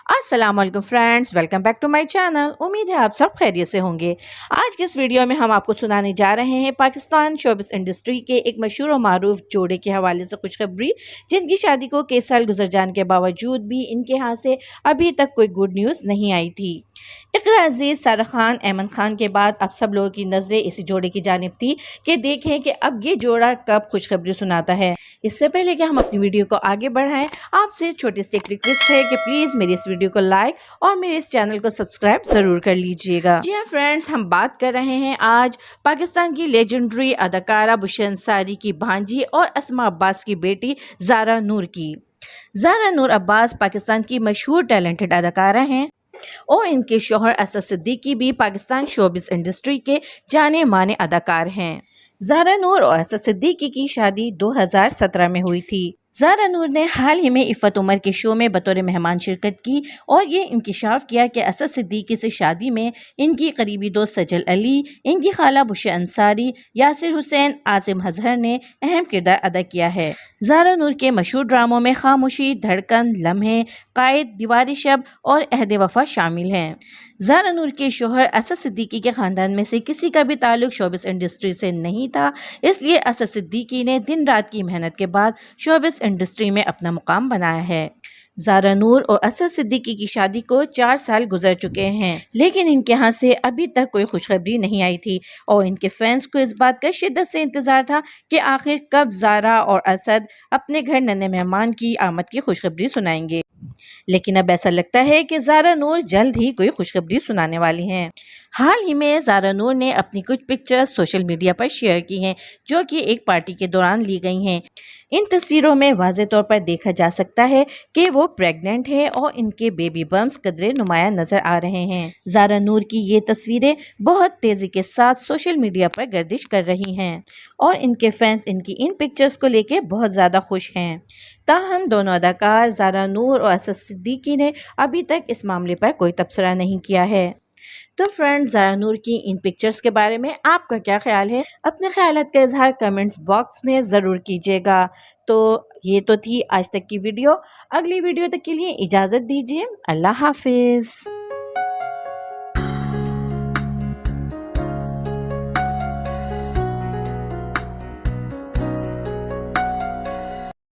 अस्सलाम वालेकुम friends, welcome back to my channel. उम्मीद है आप सब खैरियत से होंगे। आज के इस वीडियो में हम आपको सुनाने जा रहे हैं पाकिस्तान शोबिस इंडस्ट्री के एक मशहूर और मारूफ जोड़े के हवाले से खुशखबरी, जिनकी शादी को कई साल गुजर जाने के बावजूद भी इनके यहाँ से अभी तक कोई गुड न्यूज़ नहीं आई थी। इकरा अजीज, सारा खान, अहमद खान के बाद अब सब लोगों की नज़रें इसी जोड़े की जानिब थी कि देखें कि अब ये जोड़ा कब खुशखबरी सुनाता है। इससे पहले कि हम अपनी वीडियो को आगे बढ़ाएं, आपसे छोटी सी एक रिक्वेस्ट है कि प्लीज़ मेरी इस वीडियो को लाइक और मेरे इस चैनल को सब्सक्राइब ज़रूर कर लीजिएगा। जी हाँ फ्रेंड्स, हम बात कर रहे हैं आज पाकिस्तान की लेजेंडरी अदाकारा बुशरा अंसारी की भांजी और अस्मा अब्बास की बेटी ज़ारा नूर की। ज़ारा नूर अब्बास पाकिस्तान की मशहूर टैलेंटेड अदाकारा हैं और इनके शौहर असद सिद्दीकी भी पाकिस्तान शोबिस इंडस्ट्री के जाने माने अदाकार हैं। ज़ारा नूर और असद सिद्दीकी की शादी 2017 में हुई थी। ज़ारा नूर ने हाल ही में इफ़त उमर के शो में बतौर मेहमान शिरकत की और ये इंकिशाफ किया कि असद सिद्दीकी से शादी में इनकी करीबी दोस्त सजल अली, इनकी खाला बुशरा अंसारी, यासिर हुसैन, आसिम हजहर ने अहम किरदार अदा किया है। ज़ारा नूर के मशहूर ड्रामों में खामोशी, धड़कन, लम्हे, कायद, दीवारी शब और अहद वफा शामिल हैं। ज़ारा नूर के शोहर असद सिद्दीकी के ख़ानदान में से किसी का भी ताल्लुक शोबिस इंडस्ट्री से नहीं था, इसलिए असद सिद्दीकी ने दिन रात की मेहनत के बाद शोबिस इंडस्ट्री में अपना मुकाम बनाया है। ज़ारा नूर और असद सिद्दीकी की शादी को 4 साल गुजर चुके हैं, लेकिन इनके यहाँ से अभी तक कोई खुशखबरी नहीं आई थी और इनके फैंस को इस बात का शिद्दत से इंतज़ार था कि आखिर कब ज़ारा और असद अपने घर नन्हे मेहमान की आमद की खुशखबरी सुनाएंगे। लेकिन अब ऐसा लगता है कि ज़ारा नूर जल्द ही कोई खुशखबरी सुनाने वाली हैं। हाल ही में ज़ारा नूर ने अपनी कुछ पिक्चर्स सोशल मीडिया पर शेयर की हैं, जो कि एक पार्टी के दौरान ली गई हैं। इन तस्वीरों में वाज़े तौर पर देखा जा सकता है कि वो प्रेग्नेंट है और इनके बेबी बम्स कदरे नुमाया नजर आ रहे हैं। ज़ारा नूर की ये तस्वीरें बहुत तेज़ी के साथ सोशल मीडिया पर गर्दिश कर रही हैं और इनके फैंस इनकी इन पिक्चर्स को लेकर बहुत ज़्यादा खुश हैं। ताहम दोनों अदाकार ज़ारा नूर और असद सिद्दीकी ने अभी तक इस मामले पर कोई तबसरा नहीं किया है। तो फ्रेंड्स, ज़ारा नूर की इन पिक्चर्स के बारे में आपका क्या ख्याल है? अपने ख्यालात का इजहार कमेंट्स बॉक्स में ज़रूर कीजिएगा। तो ये तो थी आज तक की वीडियो। अगली वीडियो तक के लिए इजाज़त दीजिए। अल्लाह हाफिज़।